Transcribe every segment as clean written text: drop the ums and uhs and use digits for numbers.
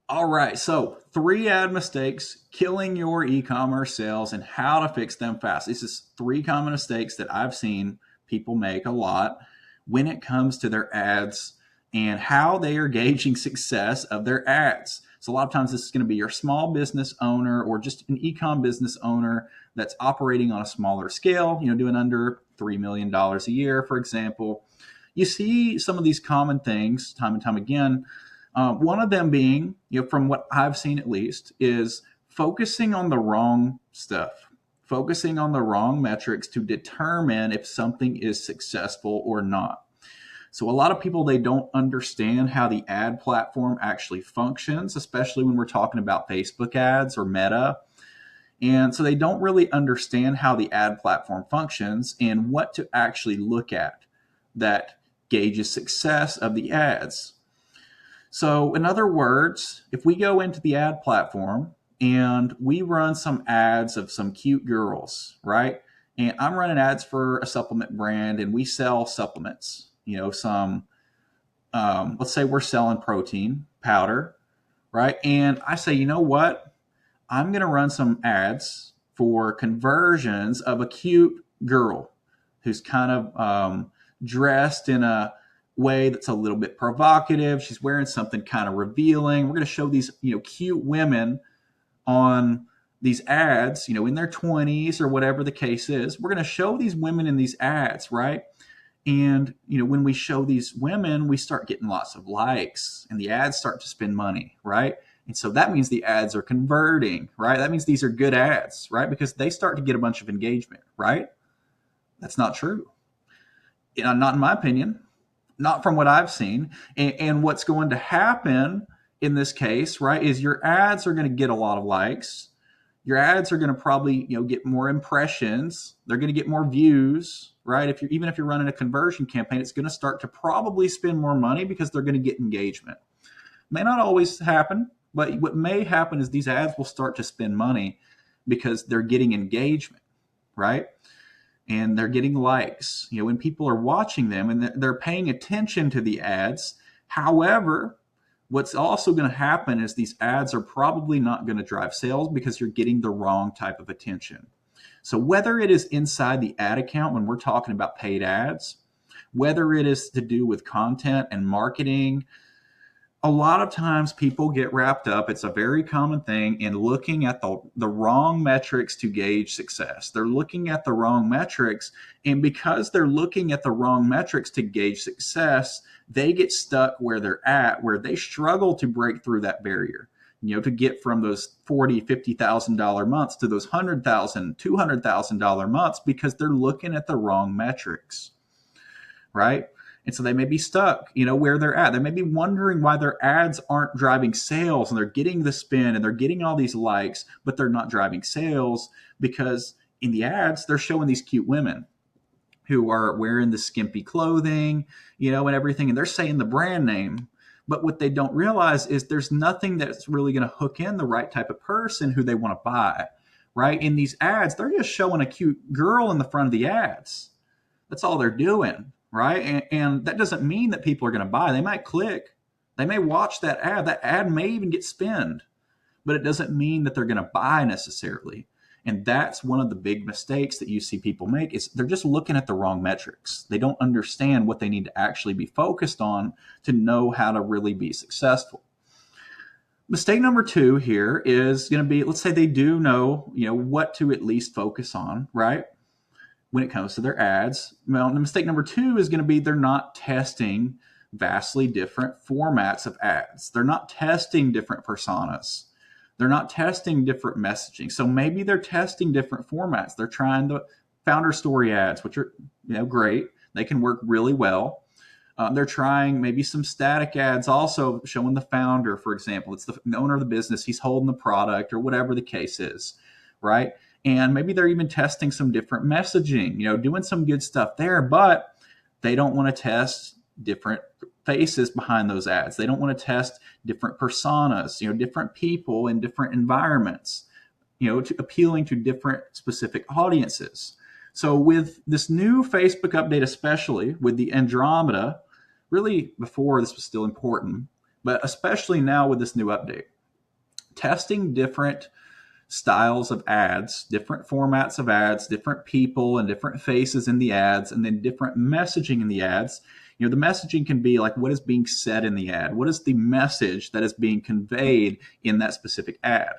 All right, so 3 ad mistakes killing your e-commerce sales and how to fix them fast. This is 3 common mistakes that I've seen people make a lot when it comes to their ads and how they are gauging success of their ads. So a lot of times this is going to be your small business owner or just an e-com business owner that's operating on a smaller scale, doing under $3 million a year, for example. You see some of these common things time and time again. One of them being, from what I've seen at least, is focusing on the wrong stuff, focusing on the wrong metrics to determine if something is successful or not. So a lot of people, they don't understand how the ad platform actually functions, especially when we're talking about Facebook ads or Meta. And so they don't really understand how the ad platform functions and what to actually look at that gauges success of the ads. So, in other words, if we go into the ad platform and we run some ads of some cute girls, right? And I'm running ads for a supplement brand and we sell supplements, let's say we're selling protein powder, right? And I say, you know what? I'm going to run some ads for conversions of a cute girl who's kind of dressed in a way that's a little bit provocative. She's wearing something kind of revealing. We're going to show these, cute women on these ads, in their 20s or whatever the case is. We're going to show these women in these ads, right? And, when we show these women, we start getting lots of likes and the ads start to spend money, right? And so that means the ads are converting, right? That means these are good ads, right? Because they start to get a bunch of engagement, right? That's not true. Not in my opinion, not from what I've seen. And what's going to happen in this case, right, is your ads are going to get a lot of likes. Your ads are going to probably, get more impressions. They're going to get more views, right? Even if you're running a conversion campaign, it's going to start to probably spend more money because they're going to get engagement. May not always happen, but what may happen is these ads will start to spend money because they're getting engagement, right? And they're getting likes, when people are watching them and they're paying attention to the ads. However, what's also going to happen is these ads are probably not going to drive sales because you're getting the wrong type of attention. So whether it is inside the ad account when we're talking about paid ads, whether it is to do with content and marketing, a lot of times people get wrapped up. It's a very common thing in looking at the wrong metrics to gauge success. They're looking at the wrong metrics. And because they're looking at the wrong metrics to gauge success, they get stuck where they're at, where they struggle to break through that barrier, to get from those $40,000, $50,000 months to those $100,000, $200,000 months because they're looking at the wrong metrics, right? And so they may be stuck, where they're at. They may be wondering why their ads aren't driving sales and they're getting the spin and they're getting all these likes, but they're not driving sales because in the ads, they're showing these cute women who are wearing the skimpy clothing, and everything. And they're saying the brand name. But what they don't realize is there's nothing that's really going to hook in the right type of person who they want to buy, right? In these ads, they're just showing a cute girl in the front of the ads. That's all they're doing. Right. And that doesn't mean that people are going to buy. They might click. They may watch that ad. That ad may even get spend, but it doesn't mean that they're going to buy necessarily. And that's one of the big mistakes that you see people make is they're just looking at the wrong metrics. They don't understand what they need to actually be focused on to know how to really be successful. Mistake number 2 here is going to be, let's say they do know, what to at least focus on, right? When it comes to their ads. Well, the mistake number 2 is going to be they're not testing vastly different formats of ads. They're not testing different personas. They're not testing different messaging. So maybe they're testing different formats. They're trying the founder story ads, which are great. They can work really well. They're trying maybe some static ads also showing the founder, for example. It's the owner of the business. He's holding the product or whatever the case is, right? And maybe they're even testing some different messaging, doing some good stuff there, but they don't want to test different faces behind those ads. They don't want to test different personas, different people in different environments, appealing to different specific audiences. So with this new Facebook update, especially with the Andromeda, really before this was still important, but especially now with this new update, testing different styles of ads, different formats of ads, different people and different faces in the ads, and then different messaging in the ads. The messaging can be like what is being said in the ad, what is the message that is being conveyed in that specific ad.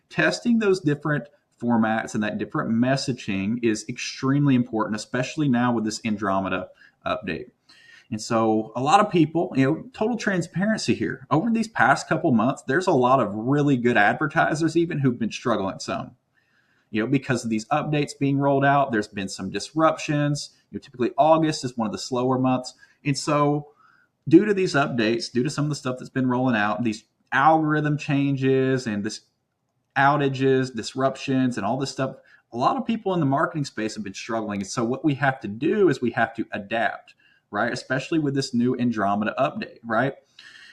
Testing those different formats and that different messaging is extremely important, especially now with this Andromeda update. And so a lot of people, total transparency here. Over these past couple months, there's a lot of really good advertisers even who've been struggling some. Because of these updates being rolled out, there's been some disruptions. Typically August is one of the slower months. And so due to these updates, due to some of the stuff that's been rolling out, these algorithm changes and this outages, disruptions, and all this stuff, a lot of people in the marketing space have been struggling. And so what we have to do is we have to adapt, right? Especially with this new Andromeda update, right?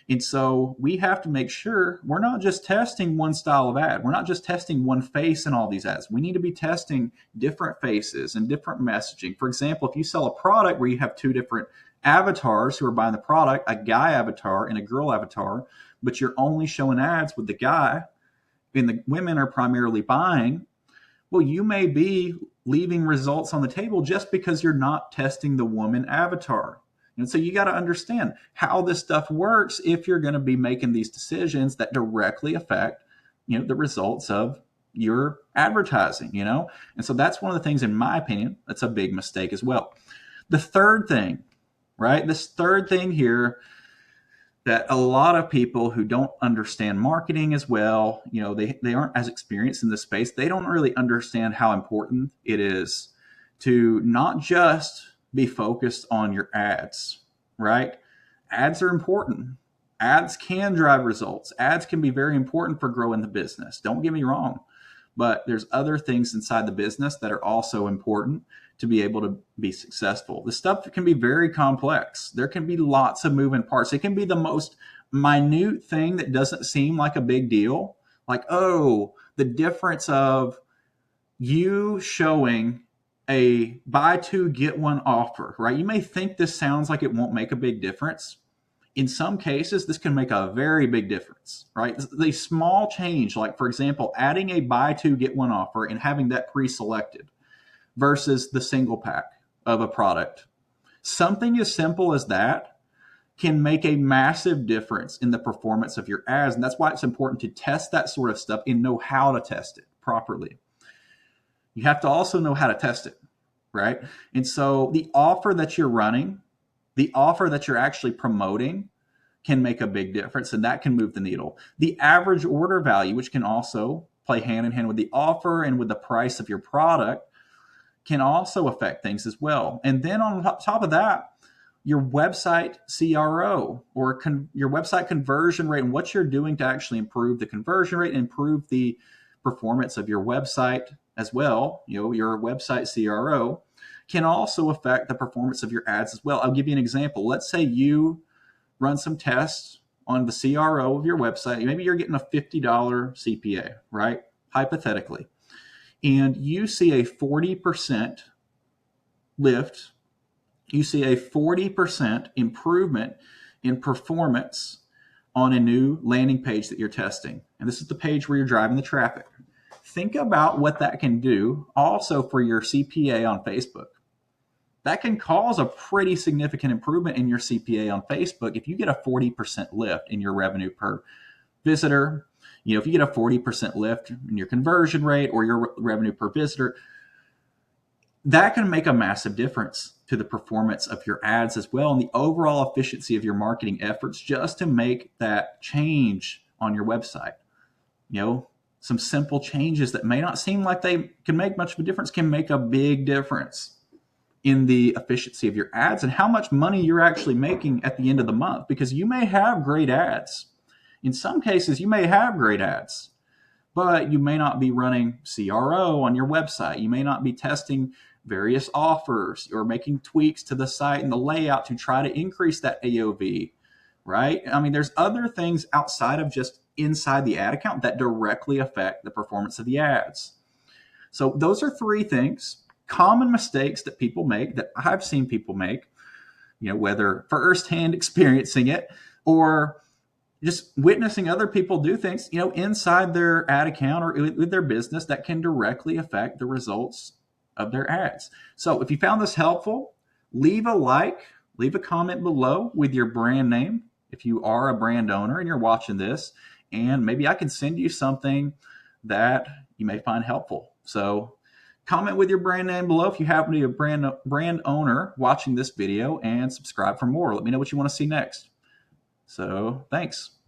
And so we have to make sure we're not just testing one style of ad. We're not just testing one face in all these ads. We need to be testing different faces and different messaging. For example, if you sell a product where you have two different avatars who are buying the product, a guy avatar and a girl avatar, but you're only showing ads with the guy and the women are primarily buying, well, you may be leaving results on the table just because you're not testing the woman avatar. And so you got to understand how this stuff works if you're going to be making these decisions that directly affect, the results of your advertising, And so that's one of the things, in my opinion, that's a big mistake as well. The third thing, right? This third thing here that a lot of people who don't understand marketing as well, they aren't as experienced in this space. They don't really understand how important it is to not just be focused on your ads, right? Ads are important. Ads can drive results. Ads can be very important for growing the business. Don't get me wrong. But there's other things inside the business that are also important to be able to be successful. This stuff can be very complex. There can be lots of moving parts. It can be the most minute thing that doesn't seem like a big deal. Like, the difference of you showing a buy two, get one offer, right? You may think this sounds like it won't make a big difference. In some cases, this can make a very big difference, right? The small change, like for example, adding a buy two, get one offer and having that pre-selected versus the single pack of a product. Something as simple as that can make a massive difference in the performance of your ads. And that's why it's important to test that sort of stuff and know how to test it properly. You have to also know how to test it, right? And so the offer that you're running, the offer that you're actually promoting can make a big difference, and that can move the needle. The average order value, which can also play hand in hand with the offer and with the price of your product, can also affect things as well. And then on top of that, your website CRO or your website conversion rate and what you're doing to actually improve the conversion rate, improve the performance of your website as well, your website CRO can also affect the performance of your ads as well. I'll give you an example. Let's say you run some tests on the CRO of your website. Maybe you're getting a $50 CPA, right? Hypothetically. And you see a 40% lift. You see a 40% improvement in performance on a new landing page that you're testing. And this is the page where you're driving the traffic. Think about what that can do also for your CPA on Facebook. That can cause a pretty significant improvement in your CPA on Facebook if you get a 40% lift in your revenue per visitor. If you get a 40% lift in your conversion rate or your revenue per visitor, that can make a massive difference to the performance of your ads as well and the overall efficiency of your marketing efforts just to make that change on your website. Some simple changes that may not seem like they can make much of a difference can make a big difference in the efficiency of your ads and how much money you're actually making at the end of the month, because you may have great ads. In some cases, you may have great ads, but you may not be running CRO on your website. You may not be testing various offers or making tweaks to the site and the layout to try to increase that AOV, right? I mean, there's other things outside of just inside the ad account that directly affect the performance of the ads. So those are three things, common mistakes that people make, that I've seen people make, whether firsthand experiencing it or just witnessing other people do things, inside their ad account or with their business that can directly affect the results of their ads. So if you found this helpful, leave a like, leave a comment below with your brand name if you are a brand owner and you're watching this, and maybe I can send you something that you may find helpful. So comment with your brand name below if you happen to be a brand owner watching this video, and subscribe for more. Let me know what you want to see next. So thanks.